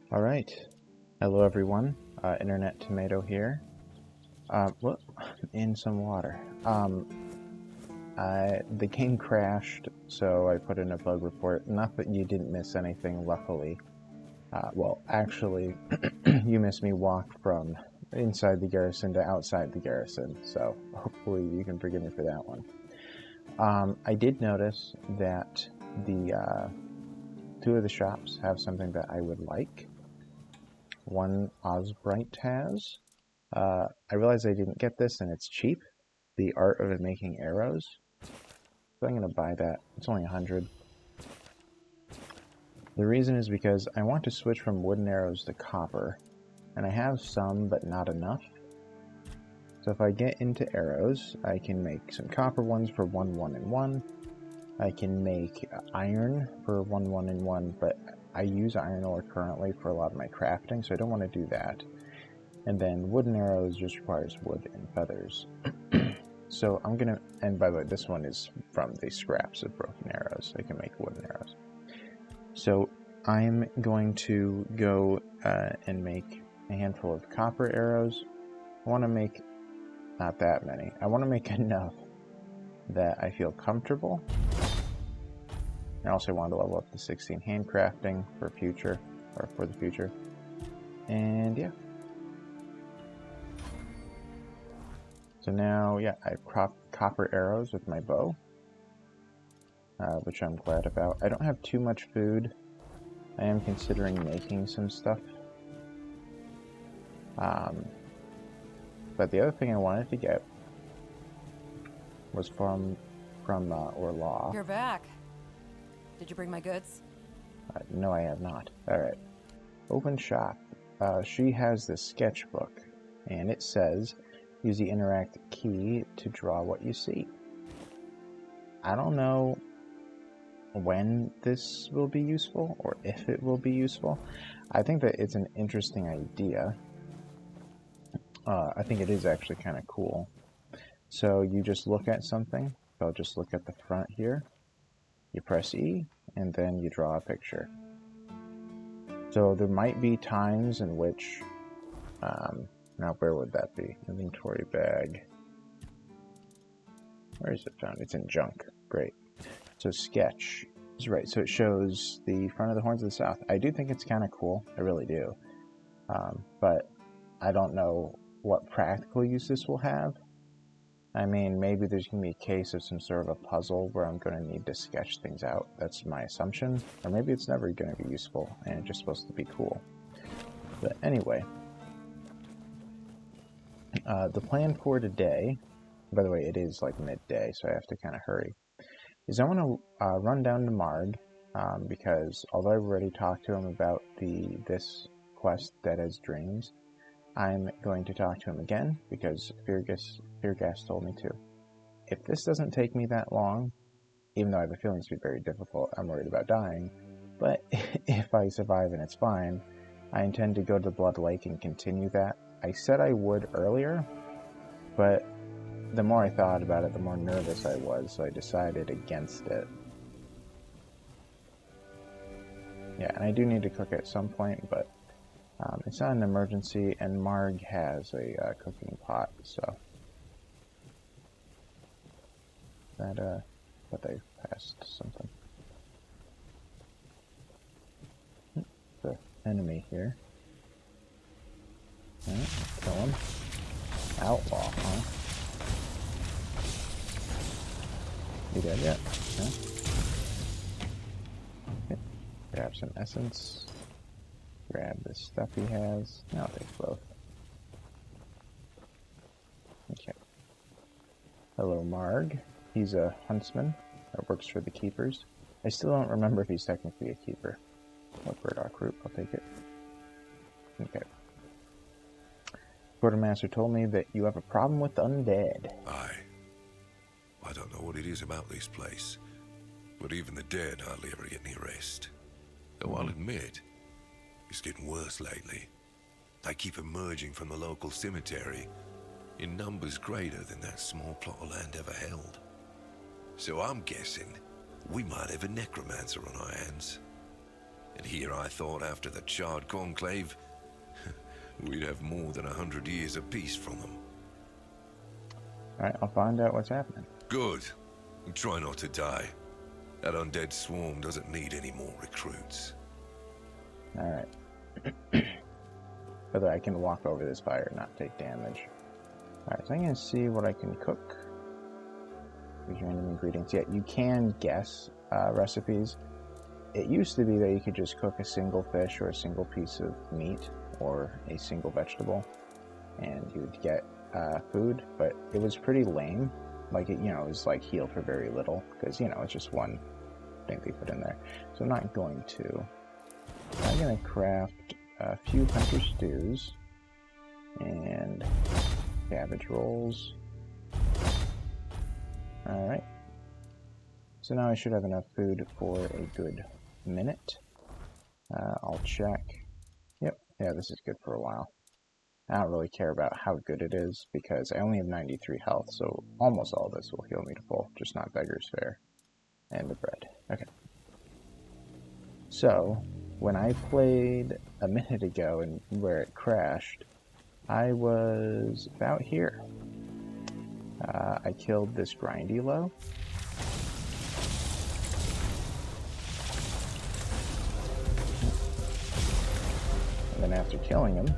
All right. Hello, everyone. Internet Tomato here. Well, in some water. The game crashed, so I put in a bug report. Not that you didn't miss anything, luckily. Well, actually, you missed me walk from inside the garrison to outside the garrison, so hopefully you can forgive me for that one. I did notice that the two of the shops have something that I would like. One Osbright has. I realize I didn't get this and it's cheap. The Art of Making Arrows. So I'm going to buy that. It's only 100. The reason is because I want to switch from wooden arrows to copper. And I have some, but not enough. So if I get into arrows, I can make some copper ones for 1, 1, and 1. I can make iron for 1, 1, and 1, but I use iron ore currently for a lot of my crafting, so I don't want to do that. And then wooden arrows just requires wood and feathers. So I'm gonna, and by the way, this one is from the scraps of broken arrows. I can make wooden arrows. So I'm going to go and make a handful of copper arrows. I want to make, not that many, I want to make enough that I feel comfortable. I also want to level up to 16 handcrafting for future, or for the future. And yeah. So now, yeah, I crop copper arrows with my bow, which I'm glad about. I don't have too much food. I am considering making some stuff. But the other thing I wanted to get was from Orlaw. You're back. Did you bring my goods? No, I have not. Alright. Open shop. She has this sketchbook, and it says, use the interact key to draw what you see. I don't know when this will be useful, or if it will be useful. I think that it's an interesting idea. I think it is actually kind of cool. So you just look at something. I'll just look at the front here. You press E, and then you draw a picture. So there might be times in which, now where would that be? Inventory bag. Where is it found? It's in junk. Great. So sketch is right. So it shows the front of the Horns of the South. I do think it's kind of cool. I really do. But I don't know what practical use this will have. I mean, maybe there's going to be a case of some sort of a puzzle where I'm going to need to sketch things out. That's my assumption. Or maybe it's never going to be useful and it's just supposed to be cool. But anyway, the plan for today, by the way, it is like midday, so I have to kind of hurry, is I want to run down to Marg, because although I've already talked to him about this quest, Dead as Dreams, I'm going to talk to him again, because Feargas told me to. If this doesn't take me that long, even though I have a feeling it's going to be very difficult, I'm worried about dying, but if I survive and it's fine, I intend to go to the Blood Lake and continue that. I said I would earlier, but the more I thought about it, the more nervous I was, so I decided against it. Yeah, and I do need to cook at some point, but it's not an emergency, and Marg has a cooking pot, so that, but I passed something. The enemy here. Alright, kill him. Outlaw, huh? You dead yet? No? Okay. Grab some essence. Grab the stuff he has. I'll take both. Okay. Hello, Marg. He's a huntsman that works for the keepers. I still don't remember if he's technically a keeper. What burdock root? I'll take it. Okay. Quartermaster told me that you have a problem with undead. Aye. I don't know what it is about this place, but even the dead hardly ever get any rest. Though I'll admit, it's getting worse lately. They keep emerging from the local cemetery in numbers greater than that small plot of land ever held. So I'm guessing we might have a necromancer on our hands. And here I thought after the charred conclave, we'd have more than 100 years of peace from them. Alright, I'll find out what's happening. Good. And try not to die. That undead swarm doesn't need any more recruits. Alright. Whether I can walk over this fire and not take damage. Alright, so I'm going to see what I can cook. These random ingredients. Yeah, you can guess recipes. It used to be that you could just cook a single fish or a single piece of meat or a single vegetable and you would get food, but it was pretty lame. Like, it was like heal for very little because, it's just one thing they put in there. So I'm not going to. I'm going to craft a few hunter stews and cabbage rolls. Alright. So now I should have enough food for a good minute. I'll check. Yep, yeah, this is good for a while. I don't really care about how good it is because I only have 93 health, so almost all this will heal me to full, just not Beggar's Fare. And the bread. Okay. So, when I played a minute ago and where it crashed, I was about here. I killed this grindy low. And then after killing him,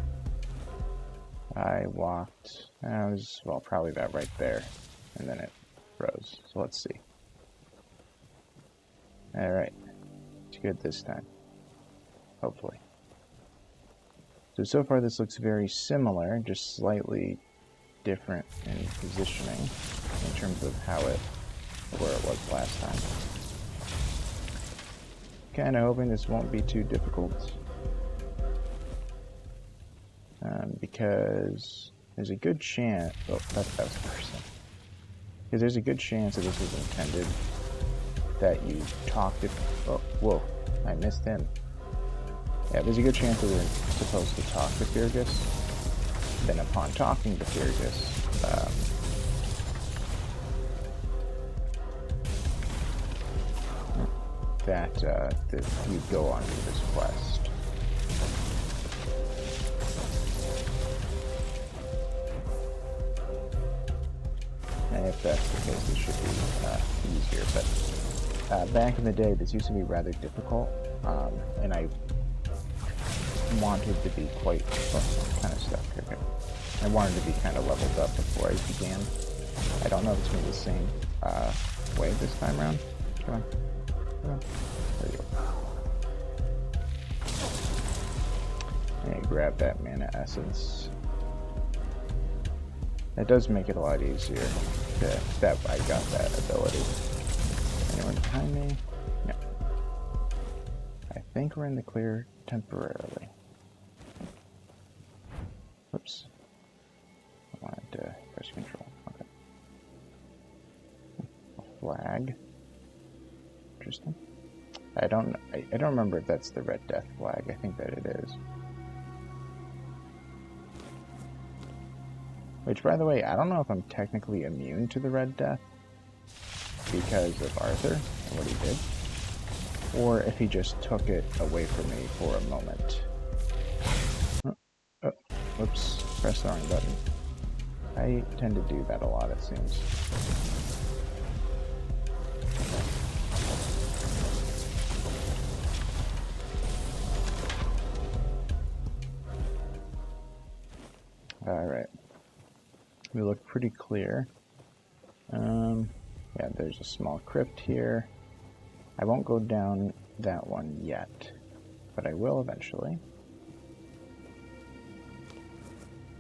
I walked, I was, well, probably about right there, and then it froze. So let's see. Alright, it's good this time. Hopefully. So far this looks very similar, just slightly different in positioning in terms of where it was last time. Kinda hoping this won't be too difficult. Because there's a good chance, oh, that was a person. Because there's a good chance that this was intended that you talk to, oh, whoa, I missed him. Yeah, there's a good chance that we're supposed to talk to Fergus. Then upon talking to Fergus, that you go on to this quest. And if that's the case, it should be easier. But back in the day, this used to be rather difficult, and I wanted to be quite kind of stuck. Okay. I wanted to be kind of leveled up before I began. I don't know if it's going to be the same way this time around. Come on. Come on. There you go. And grab that mana essence. That does make it a lot easier that I got that ability. Anyone behind me? No. I think we're in the clear temporarily. Whoops. I wanted to press control. Okay. A flag. Interesting. I don't remember if that's the Red Death flag. I think that it is. Which, by the way, I don't know if I'm technically immune to the Red Death because of Arthur and what he did, or if he just took it away from me for a moment. Oh, whoops, press the wrong button. I tend to do that a lot, it seems. Alright. We look pretty clear. Yeah, there's a small crypt here. I won't go down that one yet, but I will eventually.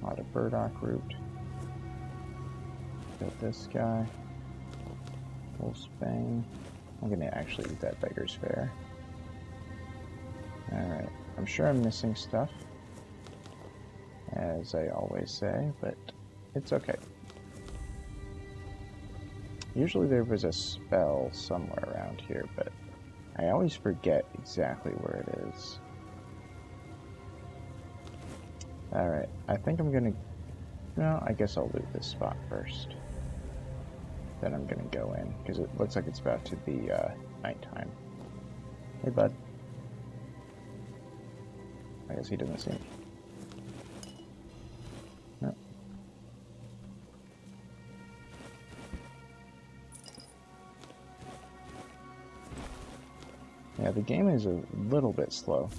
A lot of burdock root. Kill this guy. Wolfsbane. I'm gonna actually use that Beggar's Fare. Alright, I'm sure I'm missing stuff, as I always say, but it's okay. Usually there was a spell somewhere around here, but I always forget exactly where it is. Alright, I think I'm gonna... No, I guess I'll loot this spot first. Then I'm gonna go in, because it looks like it's about to be nighttime. Hey, bud. I guess he doesn't see me. No. Yeah, the game is a little bit slow.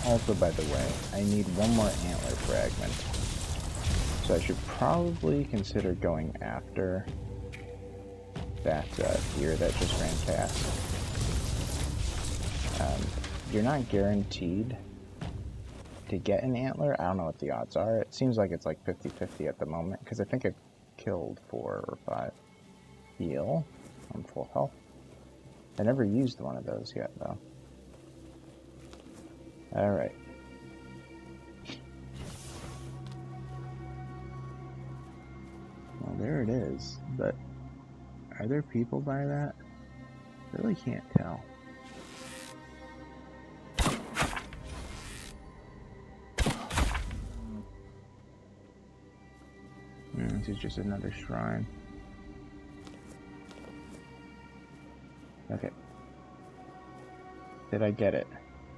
Also, by the way, I need one more antler fragment. So I should probably consider going after that deer that just ran past. You're not guaranteed to get an antler. I don't know what the odds are. It seems like it's like 50-50 at the moment, because I think I killed 4 or 5. Heal. I'm full health. I never used one of those yet, though. Alright. Well, there it is, but are there people by that? I really can't tell. This is just another shrine. Okay. Did I get it?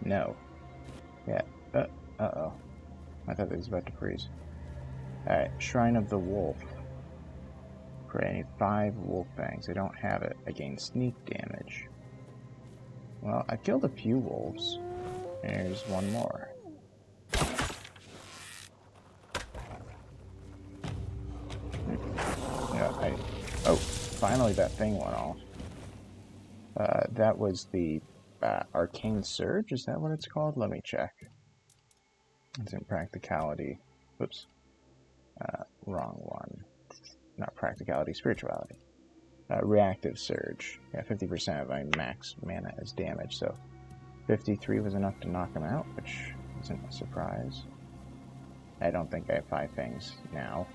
No. Yeah. Uh-oh. I thought it was about to freeze. Alright, Shrine of the Wolf. I need 5 wolf fangs. I don't have it. I gain sneak damage. Well, I killed a few wolves. There's one more. Yeah, oh, finally that thing went off. That was the Arcane Surge, is that what it's called? Let me check. It's in practicality. Oops. Wrong one. Not practicality, spirituality. Reactive Surge. Yeah, 50% of my max mana as damage, so 53 was enough to knock him out, which isn't a surprise. I don't think I have 5 things now.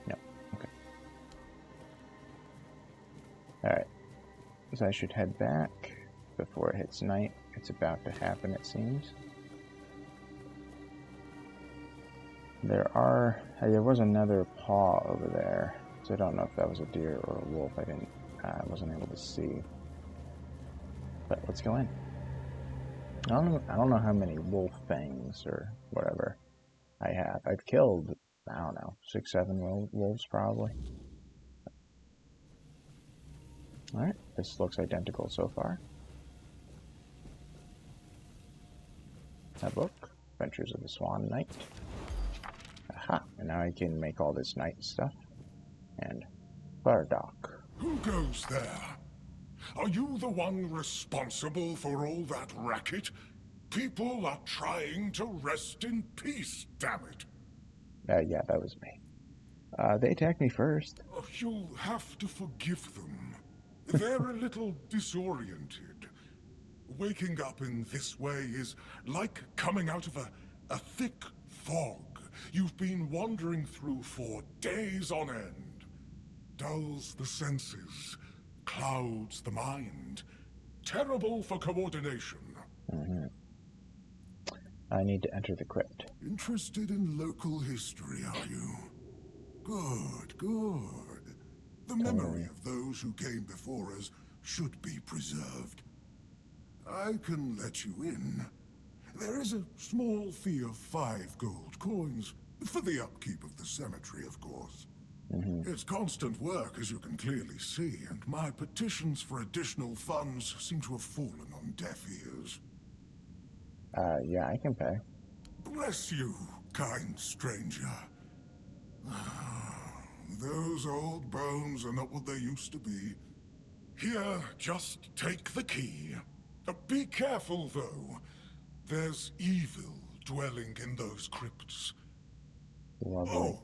No. Okay. Alright. So I should head back before it hits night. It's about to happen, it seems. There was another paw over there, so I don't know if that was a deer or a wolf. I wasn't able to see. But let's go in. I don't know how many wolf fangs or whatever I have. I've killed, I don't know, 6-7 wolves probably. Alright, this looks identical so far. A book, Adventures of the Swan Knight. Aha, and now I can make all this night stuff. And Bardock. Who goes there? Are you the one responsible for all that racket? People are trying to rest in peace, damn it. Yeah, that was me. They attacked me first. You'll have to forgive them. They're a little disoriented. Waking up in this way is like coming out of a thick fog you've been wandering through for days on end. Dulls the senses, clouds the mind. Terrible for coordination. Mm-hmm. I need to enter the crypt. Interested in local history, are you? Good, good. The memory of those who came before us should be preserved. I can let you in. There is a small fee of 5 gold coins, for the upkeep of the cemetery, of course. Mm-hmm. It's constant work, as you can clearly see, and my petitions for additional funds seem to have fallen on deaf ears. Yeah, I can pay. Bless you, kind stranger. Those old bones are not what they used to be. Here, just take the key. Be careful, though. There's evil dwelling in those crypts. Lovely. Oh,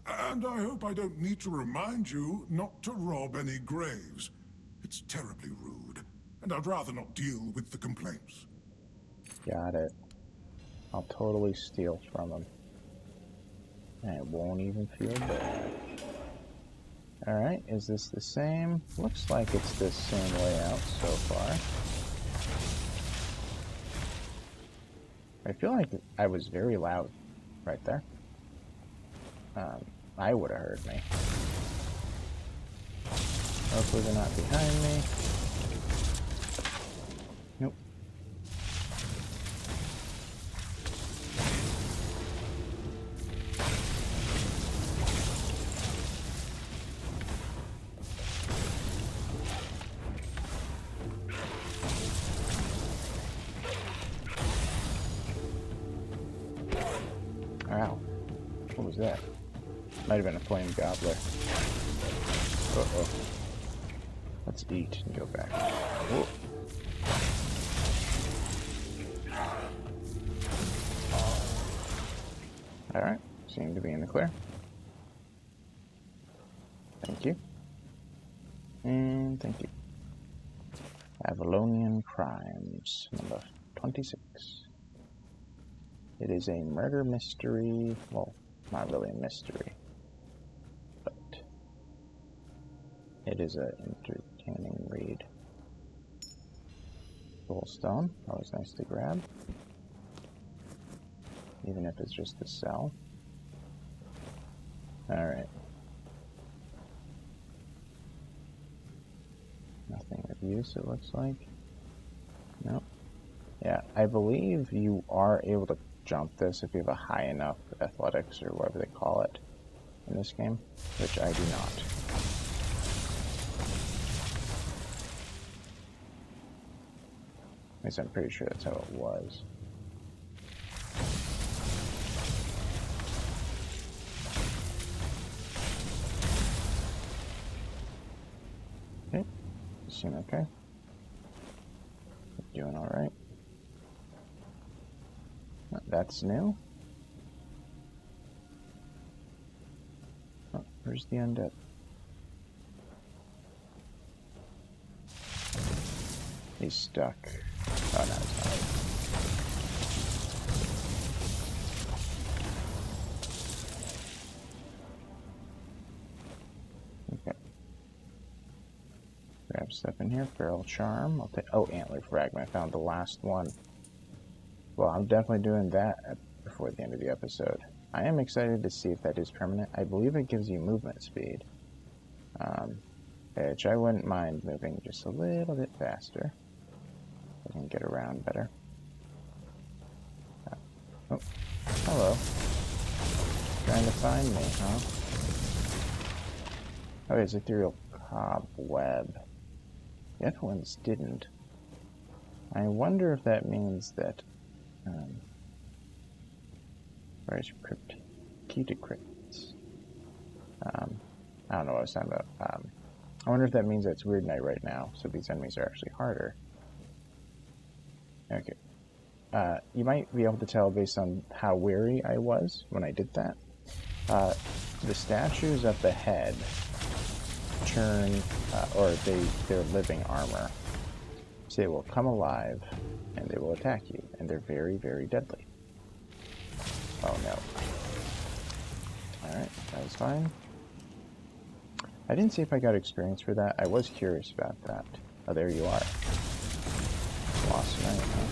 and I hope I don't need to remind you not to rob any graves. It's terribly rude, and I'd rather not deal with the complaints. Got it. I'll totally steal from him. And it won't even feel bad. Alright, is this the same? Looks like it's the same layout so far. I feel like I was very loud right there. I would have heard me. Hopefully they're not behind me. Nope. Wow. What was that? Might have been a flame gobbler. Uh-oh. Let's eat and go back. Whoa. Alright, seem to be in the clear. Thank you. And thank you. Avalonian Crimes, number 26. It is a murder mystery. Well, not really a mystery, but it is an entertaining read. Soulstone, always nice to grab. Even if it's just to sell. Alright. Nothing of use, it looks like. Nope. Yeah, I believe you are able to jump this if you have a high enough athletics or whatever they call it in this game, which I do not. At least I'm pretty sure that's how it was. Okay, you seem okay. Doing alright. That's new. Oh, where's the undead? He's stuck. Oh, no, it's not. Okay. Grab stuff in here. Feral Charm. I'll take. Oh, Antler Fragment. I found the last one. Well, I'm definitely doing that before the end of the episode. I am excited to see if that is permanent. I believe it gives you movement speed. Which I wouldn't mind moving just a little bit faster. I can get around better. Oh, hello. Trying to find me, huh? Oh, it's Ethereal Cobweb. The other ones didn't. I wonder if that means that where's crypt? Key to crypts. I don't know what I was talking about. I wonder if that means that it's Weird Night right now, so these enemies are actually harder. Okay. You might be able to tell based on how weary I was when I did that. The statues up ahead turn, or they're living armor. So they will come alive, and they will attack you, and they're very, very deadly. Oh no. Alright, that was fine. I didn't see if I got experience for that. I was curious about that. Oh, there you are. Lost Knight, huh?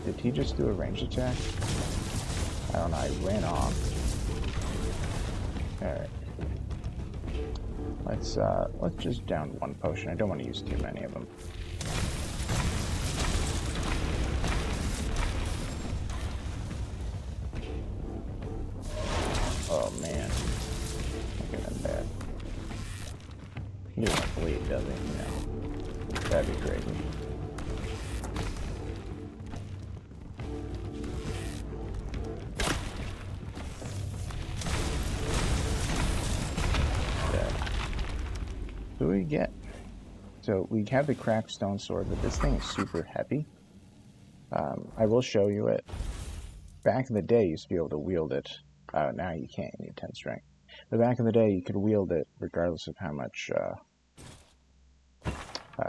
Did he just do a ranged attack? I don't know, I ran off. Alright. Let's just down one potion. I don't want to use too many of them. Oh man. Look at him bad. He doesn't bleed, does he? No. That'd be crazy. What do we get? So we have the cracked stone sword, but this thing is super heavy. I will show you it. Back in the day, you used to be able to wield it. Now you can't. You need 10 strength. But back in the day, you could wield it regardless of how much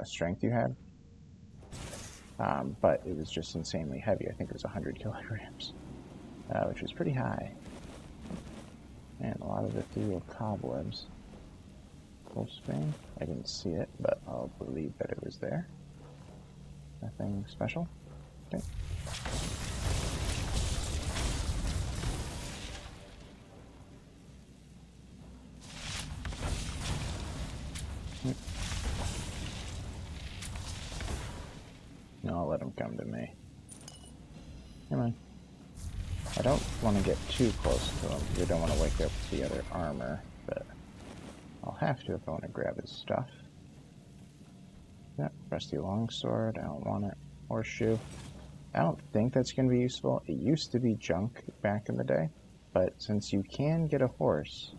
strength you had. But it was just insanely heavy. I think it was 100 kilograms, which was pretty high. And a lot of ethereal cobwebs. Wolfsbane. I didn't see it, but I'll believe that it was there. Nothing special. Okay. No, I'll let him come to me. Come on. I don't want to get too close to him because I don't want to wake up the other armor, but I'll have to if I want to grab his stuff. Yeah, rusty longsword, I don't want it. Horseshoe. I don't think that's going to be useful. It used to be junk back in the day, but since you can get a horse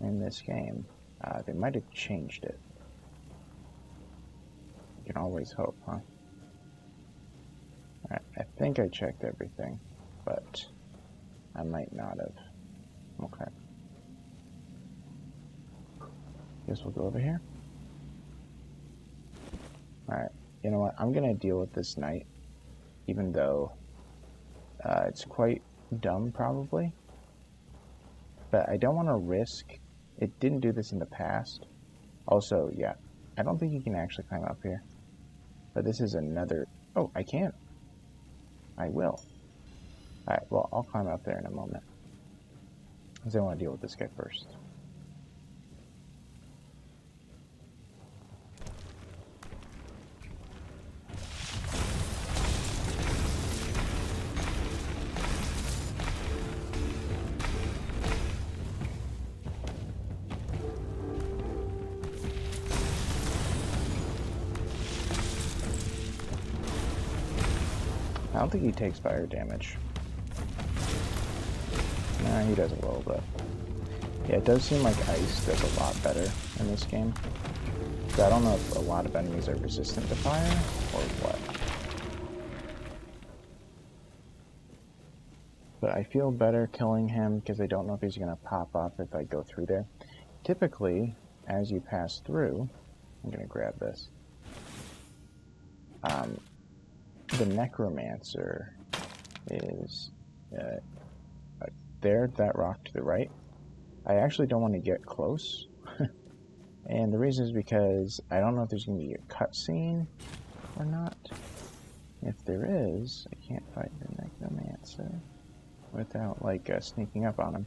in this game, they might have changed it. You can always hope, huh? Alright, I think I checked everything, but I might not have. Okay. Guess we'll go over here. Alright, you know what? I'm gonna deal with this knight, even though it's quite dumb, probably. But I don't want to risk... It didn't do this in the past. Also, yeah, I don't think you can actually climb up here. But this is another... Oh, I can. I will. Alright, well, I'll climb up there in a moment. Because I want to deal with this guy first. I don't think he takes fire damage. Nah, he does a little bit. Yeah, it does seem like ice does a lot better in this game. So I don't know if a lot of enemies are resistant to fire, or what. But I feel better killing him, because I don't know if he's going to pop up if I go through there. Typically, as you pass through... I'm going to grab this. The Necromancer is there, that rock to the right. I actually don't want to get close. And the reason is because I don't know if there's going to be a cutscene or not. If there is, I can't fight the Necromancer without, like, sneaking up on him.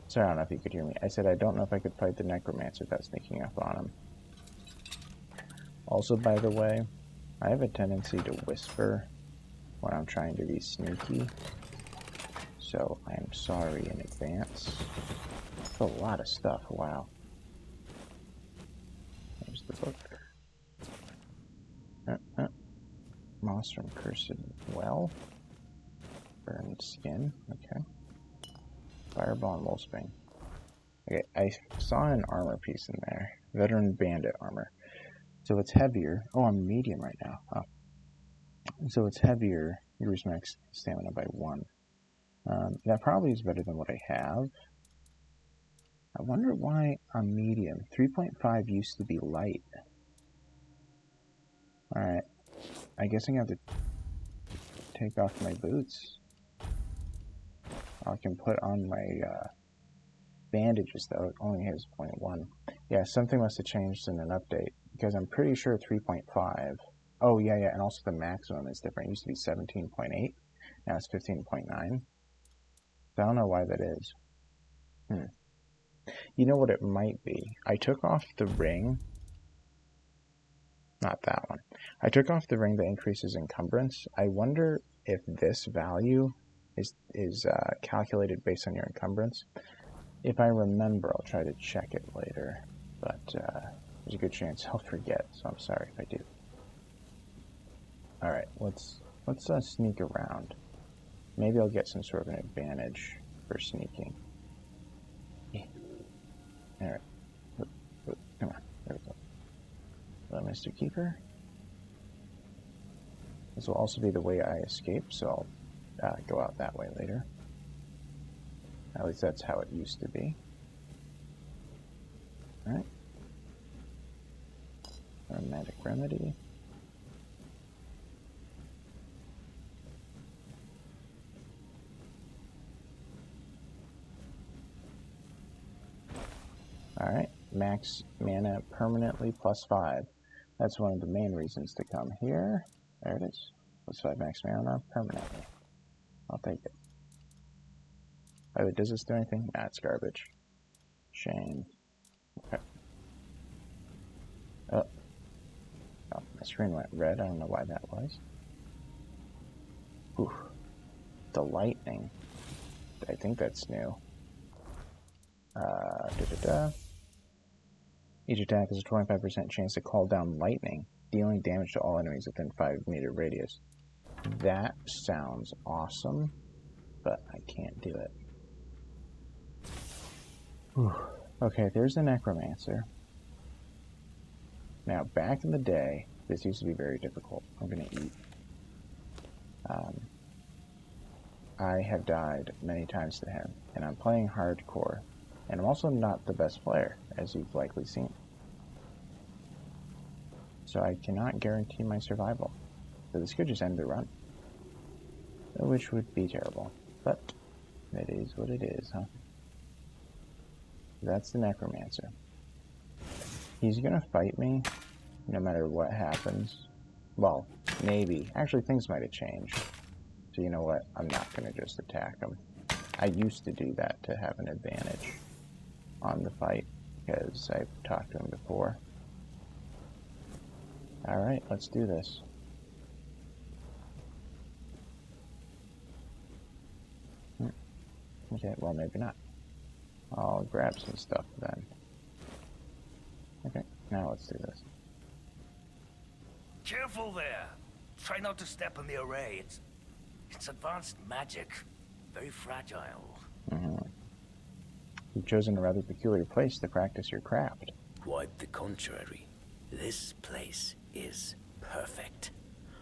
Sorry, I don't know if you could hear me. I said I don't know if I could fight the Necromancer without sneaking up on him. Also, by the way, I have a tendency to whisper when I'm trying to be sneaky, so I am sorry in advance. That's a lot of stuff, wow. There's the book. Moss from Cursed Well. Burned skin, okay. Fireball and Wolfsbane. Okay, I saw an armor piece in there. Veteran Bandit armor. So it's heavier. Oh, I'm medium right now. Oh. So it's heavier. Increase max stamina by 1. That probably is better than what I have. I wonder why I'm medium. 3.5 used to be light. Alright. I guess I'm going to have to take off my boots. I can put on my bandages, though. It only has 0.1. Yeah, something must have changed in an update. Because I'm pretty sure 3.5. Oh, yeah, and also the maximum is different. It used to be 17.8. Now it's 15.9. I don't know why that is. You know what it might be? I took off the ring. Not that one. I took off the ring that increases encumbrance. I wonder if this value is calculated based on your encumbrance. If I remember, I'll try to check it later. But there's a good chance I'll forget, so I'm sorry if I do. Alright, let's sneak around. Maybe I'll get some sort of an advantage for sneaking. Yeah. Alright. Come on. There we go. Hello, Mr. Keeper. This will also be the way I escape, so I'll go out that way later. At least that's how it used to be. Alright. Aromatic Remedy. Alright, max mana permanently +5. That's one of the main reasons to come here. There it is. +5 max mana permanently. I'll take it. Oh, does this do anything? Nah, it's garbage. Shame. Okay. Oh, my screen went red. I don't know why that was. Ooh. The lightning. I think that's new. Each attack has a 25% chance to call down lightning, dealing damage to all enemies within 5-meter radius. That sounds awesome, but I can't do it. Whew. Okay, there's the Necromancer. Now, back in the day, this used to be very difficult. I'm gonna eat. I have died many times to him, and I'm playing hardcore, and I'm also not the best player, as you've likely seen. So I cannot guarantee my survival. So this could just end the run, which would be terrible, but it is what it is, huh? That's the Necromancer. He's gonna fight me no matter what happens. Well, maybe. Actually, things might have changed. So you know what? I'm not gonna just attack him. I used to do that to have an advantage on the fight, because I've talked to him before. Alright, let's do this. Okay, well maybe not. I'll grab some stuff then. Okay, now let's do this. Careful there! Try not to step on the array. It's advanced magic. Very fragile. You've chosen a rather peculiar place to practice your craft. Quite the contrary. This place is perfect.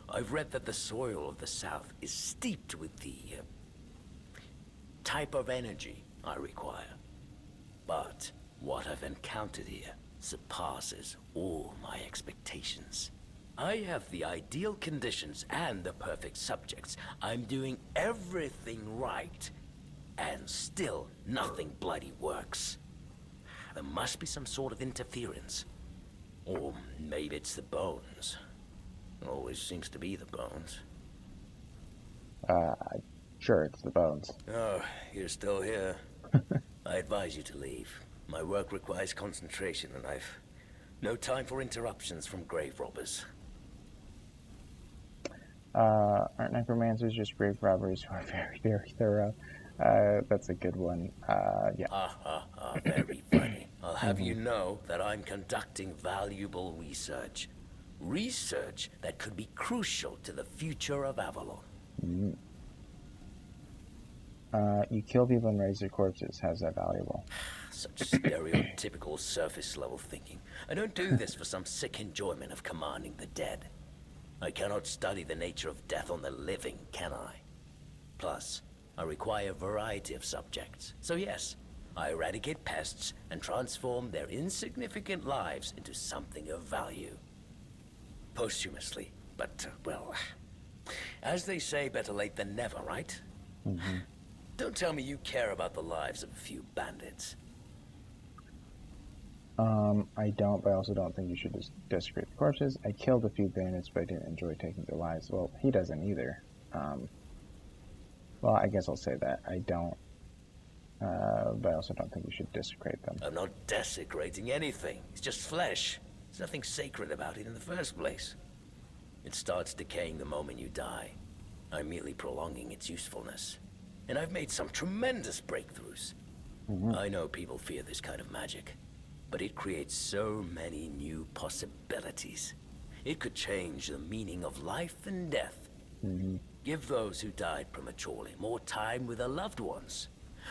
I've read that the soil of the south is steeped with the type of energy I require. But what I've encountered here surpasses all my expectations. I have the ideal conditions and the perfect subjects. I'm doing everything right, and still nothing bloody works. There must be some sort of interference. Or maybe it's the bones. Always seems to be the bones. Sure, it's the bones. Oh, you're still here. I advise you to leave. My work requires concentration, and I've no time for interruptions from grave robbers. Aren't necromancers just grave robbers who are very, very thorough? That's a good one. Yeah. Very funny. I'll have you know that I'm conducting valuable research. Research that could be crucial to the future of Avalon. You kill people and raise their corpses. How's that valuable? Such stereotypical surface-level thinking. I don't do this for some sick enjoyment of commanding the dead. I cannot study the nature of death on the living, can I? Plus, I require a variety of subjects. So yes, I eradicate pests and transform their insignificant lives into something of value. Posthumously, but, well, as they say, better late than never, right? Don't tell me you care about the lives of a few bandits. I don't, but I also don't think you should just desecrate the corpses. I killed a few bandits, but I didn't enjoy taking their lives. Well, he doesn't either. Well, I guess I'll say that. I don't, but I also don't think you should desecrate them. I'm not desecrating anything. It's just flesh. There's nothing sacred about it in the first place. It starts decaying the moment you die. I'm merely prolonging its usefulness. And I've made some tremendous breakthroughs. I know people fear this kind of magic, but it creates so many new possibilities. It could change the meaning of life and death. Give those who died prematurely more time with their loved ones.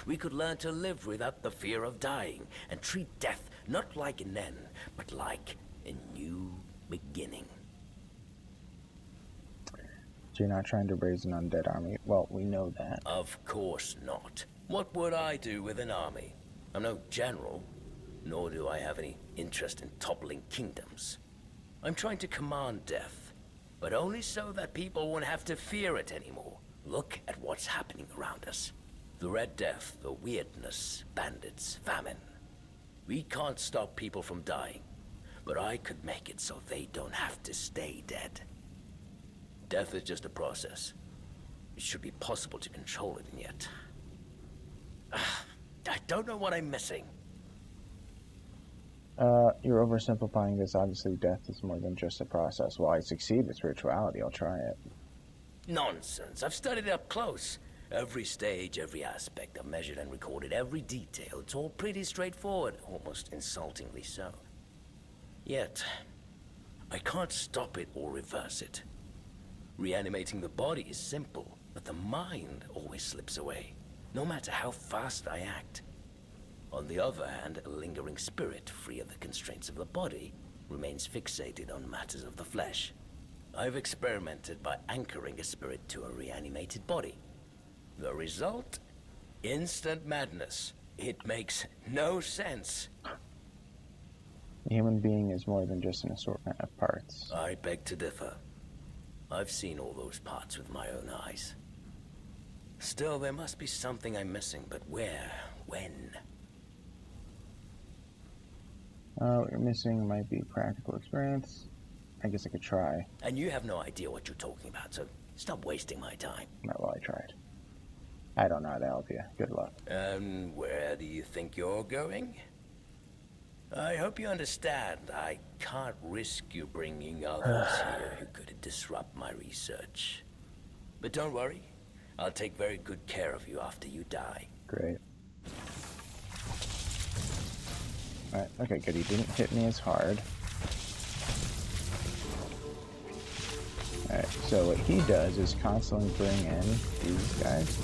We could learn to live without the fear of dying, and treat death not like an end, but like a new beginning. So you're not trying to raise an undead army? Well, we know that. Of course not. What would I do with an army? I'm no general, nor do I have any interest in toppling kingdoms. I'm trying to command death, but only so that people won't have to fear it anymore. Look at what's happening around us. The Red Death, the weirdness, bandits, famine. We can't stop people from dying, but I could make it so they don't have to stay dead. Death is just a process. It should be possible to control it, and yet... I don't know what I'm missing. You're oversimplifying this. Obviously, death is more than just a process. While I succeed with spirituality, I'll try it. Nonsense. I've studied it up close. Every stage, every aspect. I've measured and recorded every detail. It's all pretty straightforward, almost insultingly so. Yet, I can't stop it or reverse it. Reanimating the body is simple, but the mind always slips away, no matter how fast I act. On the other hand, a lingering spirit, free of the constraints of the body, remains fixated on matters of the flesh. I've experimented by anchoring a spirit to a reanimated body. The result? Instant madness. It makes no sense. A human being is more than just an assortment of parts. I beg to differ. I've seen all those parts with my own eyes. Still, there must be something I'm missing, but where? When? What you're missing might be practical experience. I guess I could try. And you have no idea what you're talking about, so stop wasting my time. Well, I tried. I don't know how to help you. Good luck. And where do you think you're going? I hope you understand. I can't risk you bringing others here who could disrupt my research. But don't worry. I'll take very good care of you after you die. Great. Alright, okay, good. He didn't hit me as hard. Alright, so what he does is constantly bring in these guys.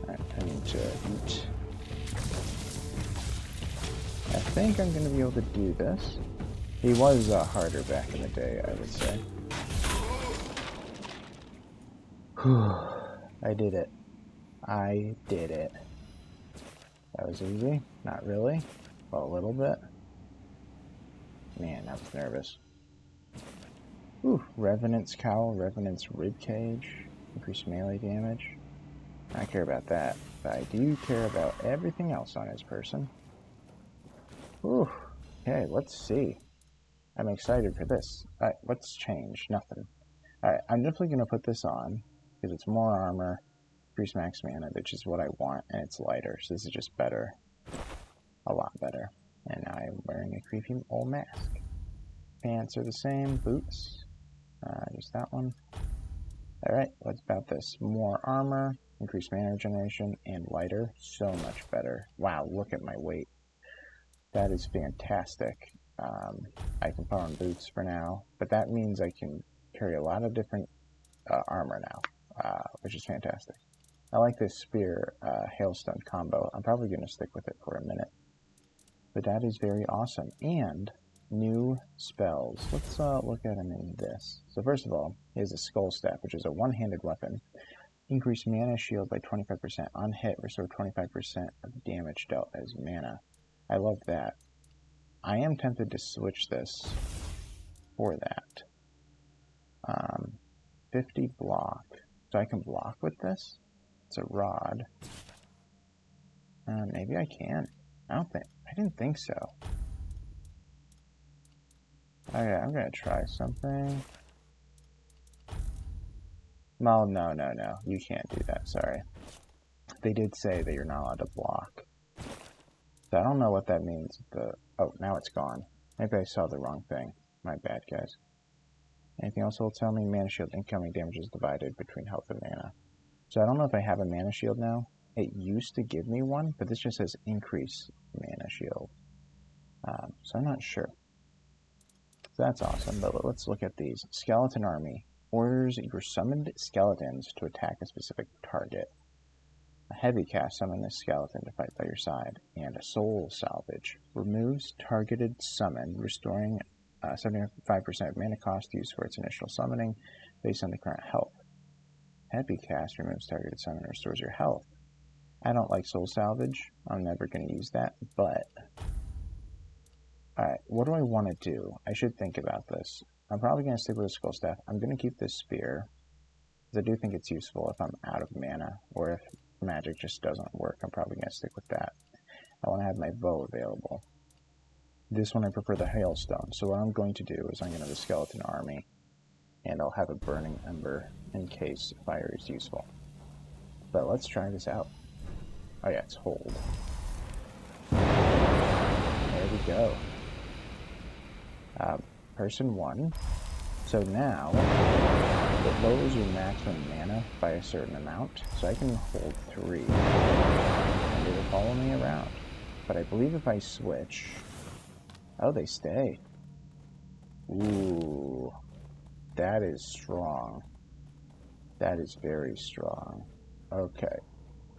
Alright, I need to eat. I think I'm going to be able to do this. He was harder back in the day, I would say. Whew. I did it. I did it. That was easy. Not really. Well, a little bit. Man, I was nervous. Ooh, Revenant's Cowl, Revenant's Ribcage, increased melee damage. I care about that, but I do care about everything else on his person. Ooh, okay, let's see. I'm excited for this. Alright, what's changed? Nothing. Alright, I'm definitely going to put this on, because it's more armor, increased max mana, which is what I want, and it's lighter, so this is just better. A lot better. And now I'm wearing a creepy old mask. Pants are the same, boots. Just that one. Alright, what's about this? More armor, increased mana regeneration, and lighter. So much better. Wow, look at my weight. That is fantastic. I can put on boots for now, but that means I can carry a lot of different armor now, which is fantastic. I like this spear hailstone combo. I'm probably going to stick with it for a minute. But that is very awesome. And new spells. Let's look at them in this. So first of all, he has a Skull Staff, which is a one-handed weapon. Increase mana shield by 25%. On hit, restore 25% of damage dealt as mana. I love that. I am tempted to switch this for that. 50 block. So I can block with this? It's a rod. Maybe I can. I didn't think so. Okay, I'm gonna try something. No. You can't do that, sorry. They did say that you're not allowed to block. So I don't know what that means. Oh, now it's gone. Maybe I saw the wrong thing. My bad, guys. Anything else will tell me? Mana shield incoming damage is divided between health and mana. So I don't know if I have a mana shield now. It used to give me one, but this just says increase mana shield. So I'm not sure. So that's awesome, but let's look at these. Skeleton Army. Orders your summoned skeletons to attack a specific target. A heavy cast summon this skeleton to fight by your side. And a soul salvage. Removes targeted summon, restoring 75% of mana cost used for its initial summoning based on the current health. Heavy cast removes targeted summon and restores your health. I don't like soul salvage. I'm never going to use that, but... Alright, what do I want to do? I should think about this. I'm probably going to stick with a Skull Staff. I'm going to keep this spear, because I do think it's useful if I'm out of mana, or if magic just doesn't work. I'm probably going to stick with that. I want to have my bow available. This one I prefer the hailstone, so what I'm going to do is I'm going to have a skeleton army, and I'll have a burning ember in case fire is useful. But let's try this out. Oh yeah, it's hold. There we go. Person 1. So now, it lowers your maximum mana by a certain amount, so I can hold 3, and it'll follow me around. But I believe if I switch, Oh, they stay. Ooh. That is strong. That is very strong. Okay.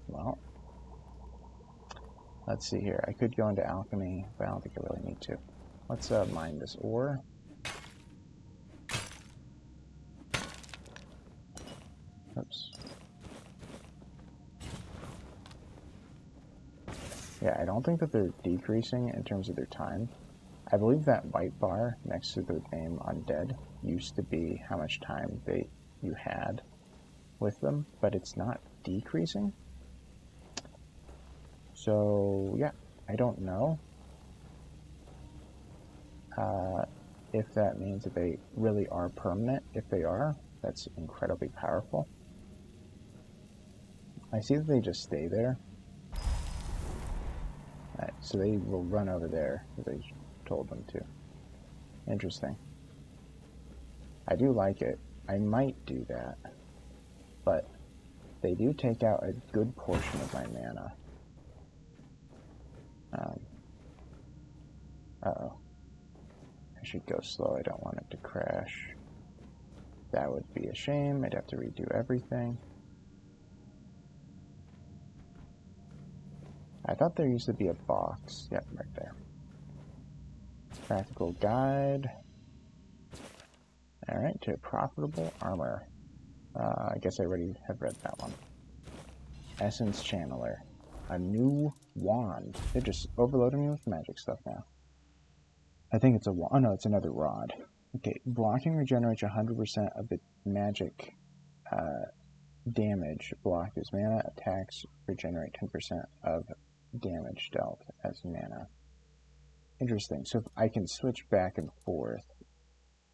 Well, let's see here. I could go into alchemy, but I don't think I really need to. Let's mine this ore. Oops. Yeah, I don't think that they're decreasing in terms of their time. I believe that white bar next to the name Undead used to be how much time you had with them, but it's not decreasing. So, yeah, I don't know if that means that they really are permanent. If they are, that's incredibly powerful. I see that they just stay there. Alright, so they will run over there, as I told them to. Interesting. I do like it. I might do that. But they do take out a good portion of my mana. Uh-oh. I should go slow. I don't want it to crash. That would be a shame. I'd have to redo everything. I thought there used to be a box. Yep, right there. Practical guide. Alright, to profitable armor. I guess I already have read that one. Essence Channeler. A new wand. They're just overloading me with magic stuff now. I think it's a wand. Oh no, it's another rod. Okay, blocking regenerates 100% of the magic damage blocked as mana. Attacks regenerate 10% of damage dealt as mana. Interesting. So if I can switch back and forth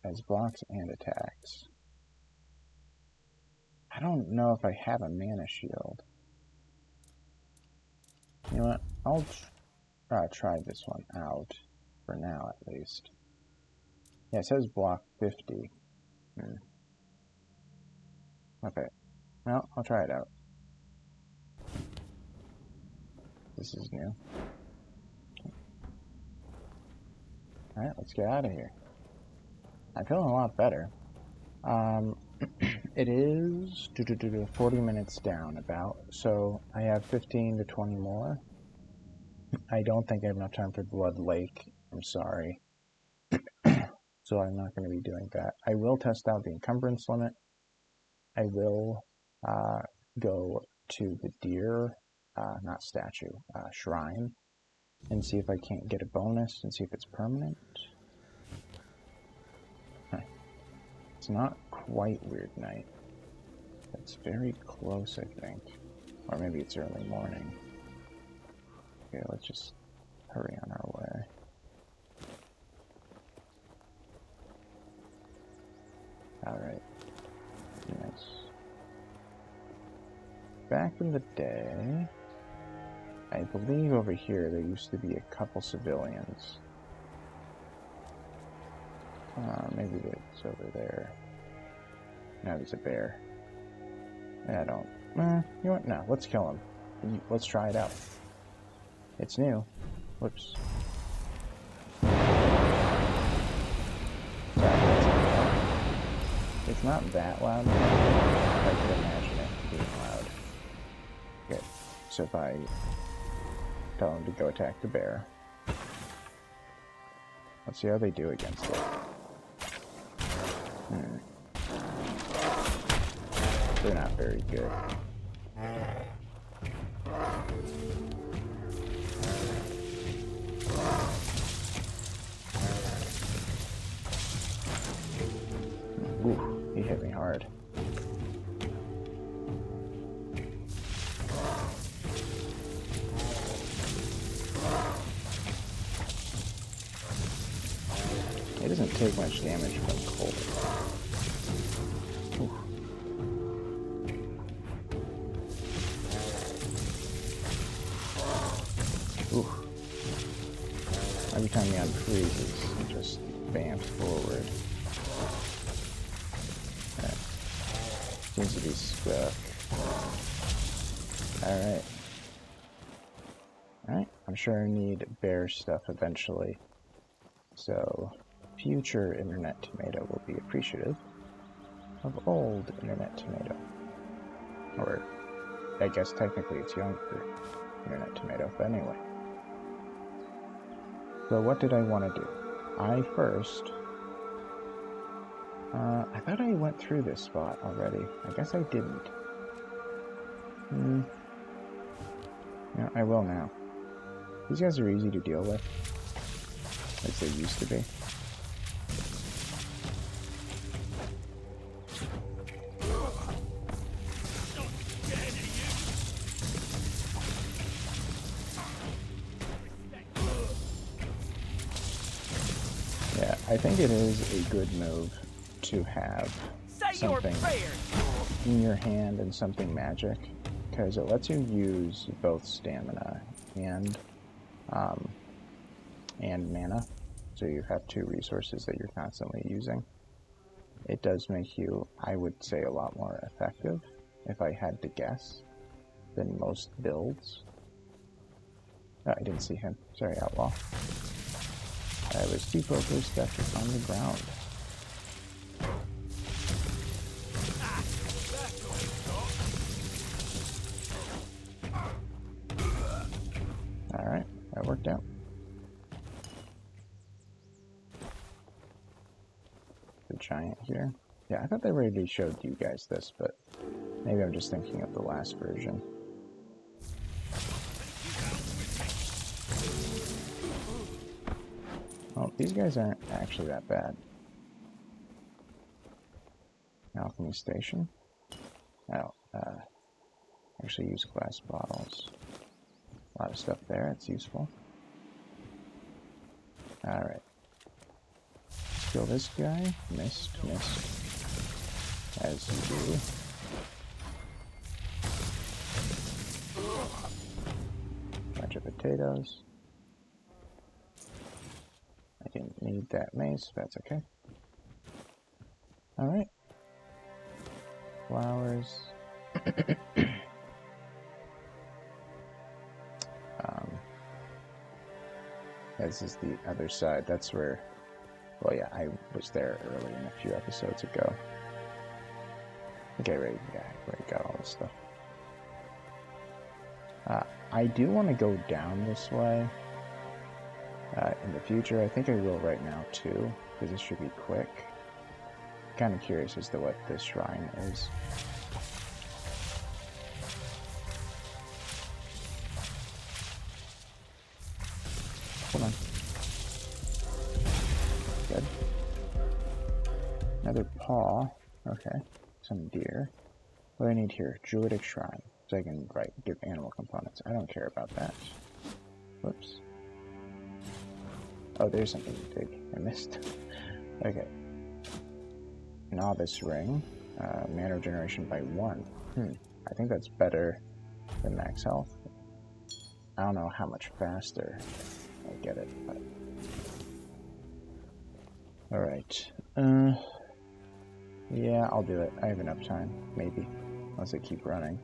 as blocks and attacks. I don't know if I have a mana shield. You know what? I'll try this one out. For now, at least. Yeah, it says block 50. Okay. Well, I'll try it out. This is new. Alright, let's get out of here. I'm feeling a lot better. It is 40 minutes down about, so I have 15 to 20 more. I don't think I have enough time for Blood Lake. I'm sorry. So I'm not going to be doing that. I will test out the encumbrance limit. I will go to the deer, not statue, shrine, and see if I can't get a bonus and see if it's permanent. It's not quite Weird Night. It's very close, I think. Or maybe it's early morning. Okay, let's just hurry on our way. Alright. Nice. Back in the day, I believe over here there used to be a couple civilians. Maybe it's over there. No, there's a bear. I don't... you know what? No, let's kill him. Let's try it out. It's new. Whoops. It's not that loud. I could imagine it being loud. Okay, so if I tell him to go attack the bear. Let's see how they do against it. They're not very good. Ooh, he hit me hard. It doesn't take much damage from cold. Ooh. Ooh. Every time he unfreezes, he just bams forward. Okay. Seems to be stuck. Alright. Alright, I'm sure I need bear stuff eventually. So, future Internet Tomato will be appreciative of old Internet Tomato. Or, I guess technically it's younger Internet Tomato, but anyway. So what did I want to do? I thought I went through this spot already. I guess I didn't. Yeah, I will now. These guys are easy to deal with. As they used to be. Yeah, I think it is a good move to have something in your hand and something magic, because it lets you use both stamina and mana, so you have two resources that you're constantly using. It does make you, I would say, a lot more effective, if I had to guess, than most builds. Oh, I didn't see him. Sorry, Outlaw. I was too focused on the ground. Alright, that worked out. The giant here. Yeah, I thought they already showed you guys this, but maybe I'm just thinking of the last version. Well, these guys aren't actually that bad. Alchemy station. Oh, actually use glass bottles. A lot of stuff there, it's useful. Alright. Kill this guy. Missed. As you do. Bunch of potatoes. I didn't need that mace, that's okay. Alright. Flowers. This is the other side. That's where, well, yeah, I was there early in a few episodes ago. Okay, right, yeah, I already got all this stuff. I do want to go down this way in the future. I think I will right now too, because this should be quick. Kind of curious as to what this shrine is. Hold on. Good. Another paw. Okay. Some deer. What do I need here? Druidic shrine. So I can, give animal components. I don't care about that. Whoops. Oh, there's something big. I missed. Okay. Novice ring. Mana regeneration by 1. I think that's better than max health. I don't know how much faster I get it, but... Alright. Yeah, I'll do it. I have enough time. Maybe. Unless I keep running.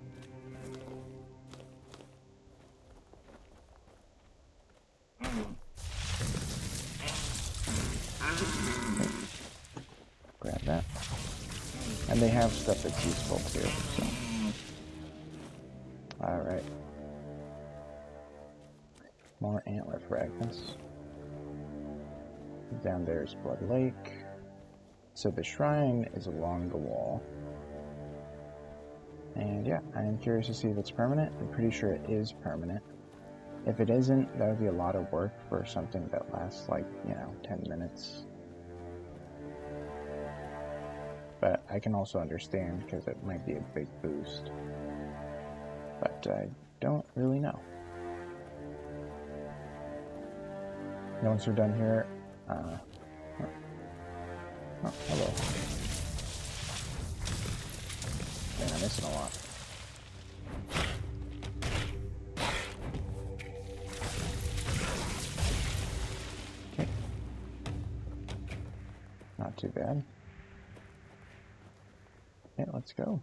Grab that. And they have stuff that's useful too, so... Alright. More antler fragments. Down there is Blood Lake. So the shrine is along the wall. And yeah, I am curious to see if it's permanent. I'm pretty sure it is permanent. If it isn't, that would be a lot of work for something that lasts 10 minutes. But I can also understand because it might be a big boost. But I don't really know. Once we're done here, oh, hello. Man, I'm missing a lot. Okay. Not too bad. Okay, let's go.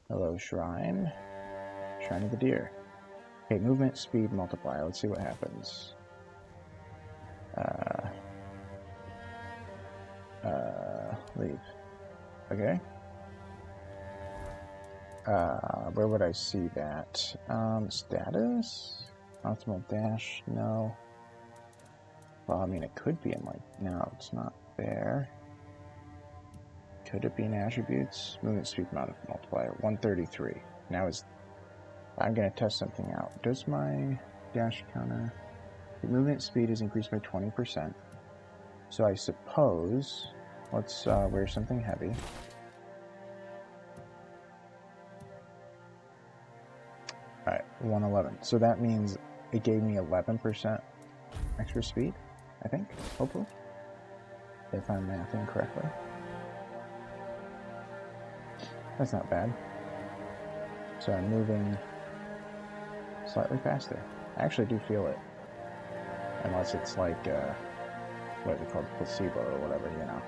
Hello, shrine. Shrine of the deer. Okay, movement speed multiplier. Let's see what happens. Leave. Okay. Where would I see that? Status? Optimal dash? No. Well, I mean, it could be in, like, no, it's not there. Could it be in attributes? Movement speed multiplier, 133. Now I'm going to test something out. Does my dash counter... The movement speed is increased by 20%. So I suppose... Let's wear something heavy. Alright, 111. So that means it gave me 11% extra speed, I think, hopefully. If I'm mathing correctly. That's not bad. So I'm moving slightly faster. I actually do feel it. Unless it's like, what is it called, placebo or whatever, you know.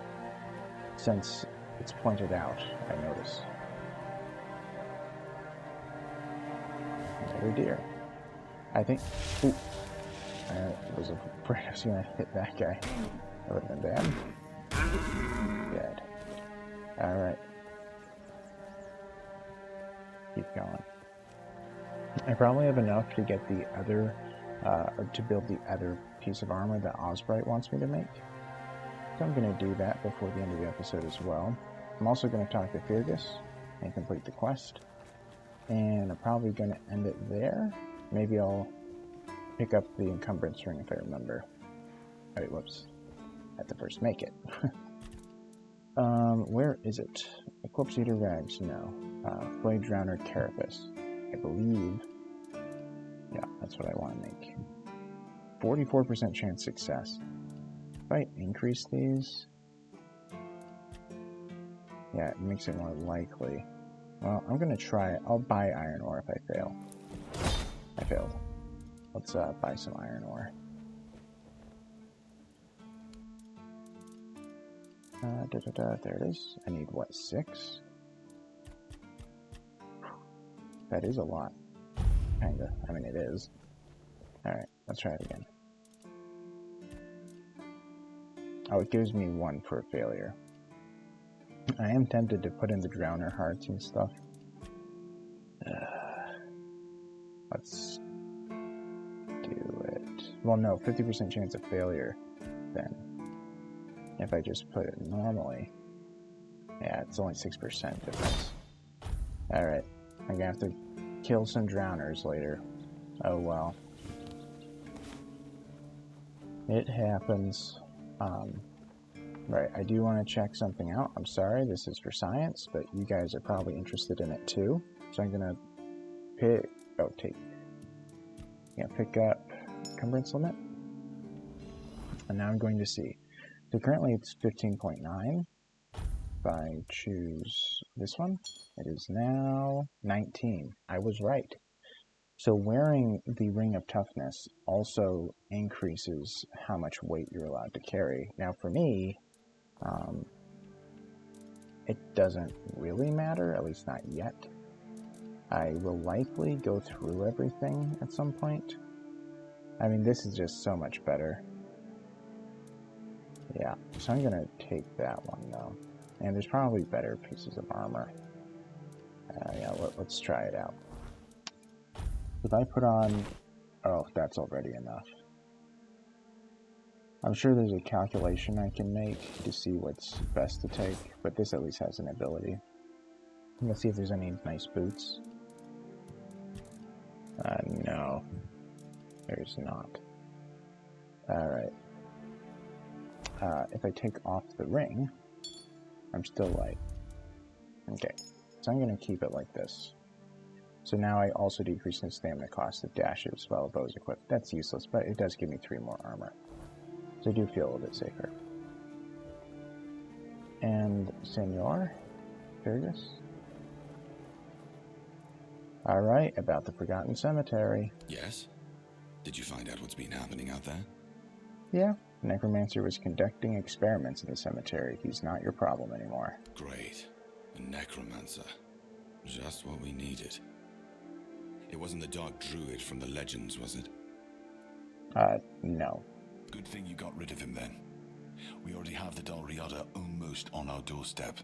Since it's pointed out, I notice. Another deer. I think... Ooh. I was afraid I was going to hit that guy. That would have been bad. Dead. Alright. Keep going. I probably have enough to get the other, or to build the other piece of armor that Osbright wants me to make. So I'm going to do that before the end of the episode as well. I'm also going to talk to Fergus and complete the quest. And I'm probably going to end it there. Maybe I'll pick up the encumbrance ring if I remember. Oh, wait, whoops. I have to first make it. Where is it? Eclipse Eater Rags? No. Blade Drowner Carapace. I believe. Yeah, that's what I want to make. 44% chance success. If I increase these... Yeah, it makes it more likely. Well, I'm going to try it. I'll buy iron ore if I fail. I failed. Let's buy some iron ore. There it is. I need, what, 6? That is a lot. Kinda. I mean, it is. Alright, let's try it again. Oh, it gives me 1 for failure. I am tempted to put in the Drowner hearts and stuff. Let's do it. Well, no, 50% chance of failure, then. If I just put it normally. Yeah, it's only 6% difference. Alright, I'm gonna have to kill some drowners later. Oh well. It happens. Right, I do want to check something out. I'm sorry, this is for science, but you guys are probably interested in it too. So I'm gonna pick up encumbrance limit. And now I'm going to see. So currently it's 15.9. If I choose this one, it is now 19. I was right. So wearing the Ring of Toughness also increases how much weight you're allowed to carry. Now for me, it doesn't really matter, at least not yet. I will likely go through everything at some point. I mean, this is just so much better. Yeah, so I'm gonna take that one though. And there's probably better pieces of armor. Yeah, let's try it out. If I put on... Oh, that's already enough. I'm sure there's a calculation I can make to see what's best to take, but this at least has an ability. Let's see if there's any nice boots. No. There's not. Alright. If I take off the ring, I'm still light. Okay, so I'm going to keep it like this. So now I also decrease the stamina cost of dashes while a bow is equipped. That's useless, but it does give me 3 more armor. So I do feel a little bit safer. And Senor Fergus? Alright, about the Forgotten Cemetery. Yes? Did you find out what's been happening out there? Yeah, Necromancer was conducting experiments in the cemetery. He's not your problem anymore. Great. A Necromancer. Just what we needed. It wasn't the Dark Druid from the legends, was it? No. Good thing you got rid of him then. We already have the Dol Riada almost on our doorstep.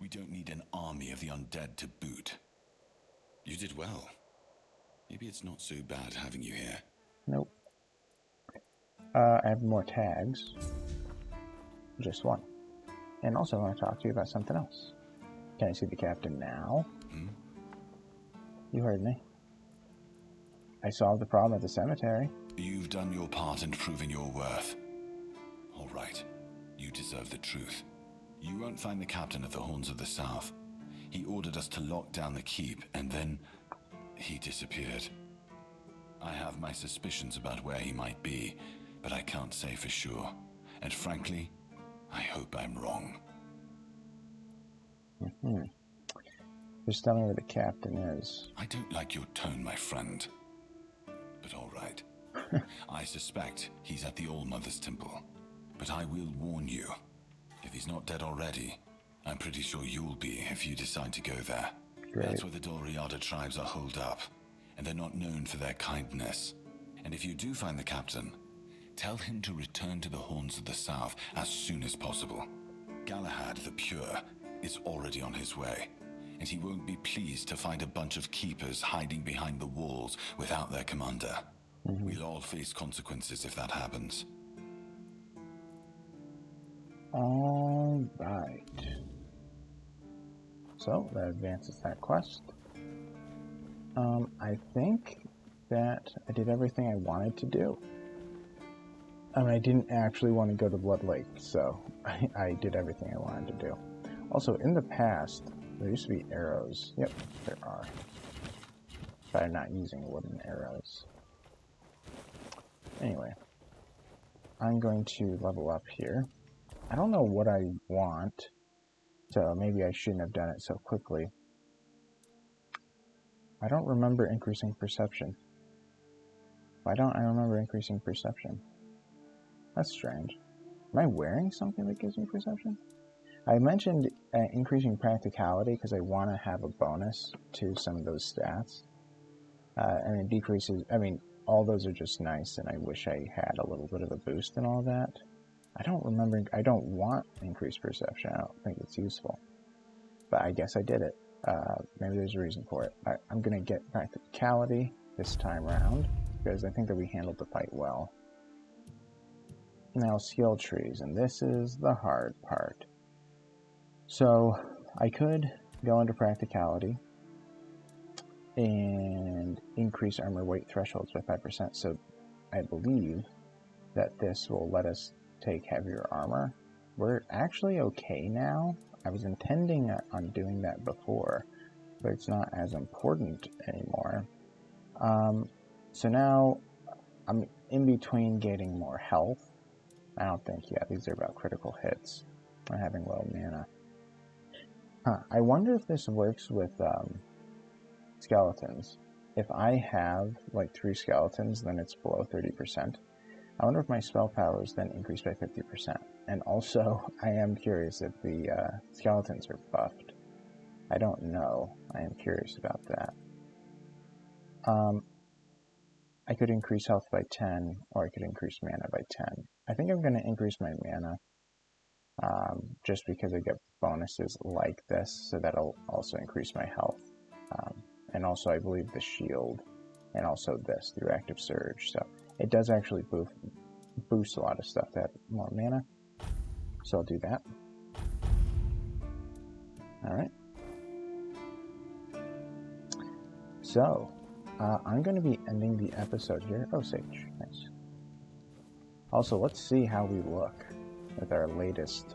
We don't need an army of the undead to boot. You did well. Maybe it's not so bad having you here. Nope. I have more tags. Just one. And also I want to talk to you about something else. Can I see the captain now? Hmm? You heard me. I solved the problem at the cemetery. You've done your part in proving your worth. All right. You deserve the truth. You won't find the captain at the Horns of the South. He ordered us to lock down the keep, and then he disappeared. I have my suspicions about where he might be, but I can't say for sure. And frankly, I hope I'm wrong. Just tell me where the captain is. I don't like your tone, my friend. But all right. I suspect he's at the All-Mother's Temple. But I will warn you. If he's not dead already, I'm pretty sure you'll be if you decide to go there. Great. That's where the Dol Riada tribes are holed up, and they're not known for their kindness. And if you do find the captain, tell him to return to the Horns of the South as soon as possible. Galahad the Pure is already on his way, and he won't be pleased to find a bunch of keepers hiding behind the walls without their commander. We'll all face consequences if that happens. All right. So that advances that quest. I think that I did everything I wanted to do. I didn't actually want to go to Blood Lake, so I did everything I wanted to do. Also, in the past, there used to be arrows. Yep, there are. But I'm not using wooden arrows. Anyway, I'm going to level up here. I don't know what I want, so maybe I shouldn't have done it so quickly. I don't remember increasing perception. Why don't I remember increasing perception? That's strange. Am I wearing something that gives me perception? I mentioned increasing practicality because I want to have a bonus to some of those stats. And it decreases, all those are just nice, and I wish I had a little bit of a boost and all that. I don't remember, I don't want increased perception. I don't think it's useful. But I guess I did it. Maybe there's a reason for it. I'm going to get practicality this time around, because I think that we handled the fight well. Now, skill trees, and this is the hard part. So, I could go into practicality and increase armor weight thresholds by 5%, so I believe that this will let us take heavier armor. We're actually okay now. I was intending on doing that before, but it's not as important anymore. So now I'm in between getting more health. I don't think, yeah, these are about critical hits. I'm having low mana. I wonder if this works with skeletons. If I have like 3 skeletons, then it's below 30%. I wonder if my spell powers then increase by 50%. And also, I am curious if the skeletons are buffed. I don't know. I am curious about that. I could increase health by 10, or I could increase mana by 10. I think I'm going to increase my mana, just because I get bonuses like this, so that'll also increase my health. And also, I believe the shield, and also this, through active surge. So it does actually boost a lot of stuff to have more mana. So I'll do that. Alright. So, I'm going to be ending the episode here. Oh, Sage. Nice. Also, let's see how we look with our latest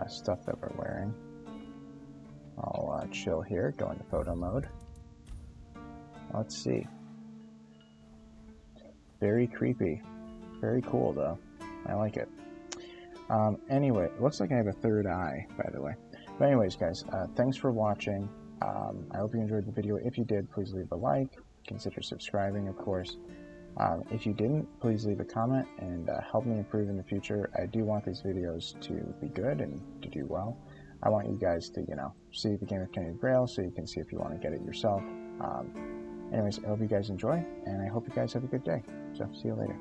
stuff that we're wearing. I'll chill here, go into photo mode. Let's see. Very creepy. Very cool, though. I like it. Anyway, it looks like I have a third eye, by the way. But anyways, guys, thanks for watching. I hope you enjoyed the video. If you did, please leave a like. Consider subscribing, of course. If you didn't, please leave a comment and help me improve in the future. I do want these videos to be good and to do well. I want you guys to, see the game of Tainted Grail so you can see if you want to get it yourself. Anyways, I hope you guys enjoy, and I hope you guys have a good day. So, see you later.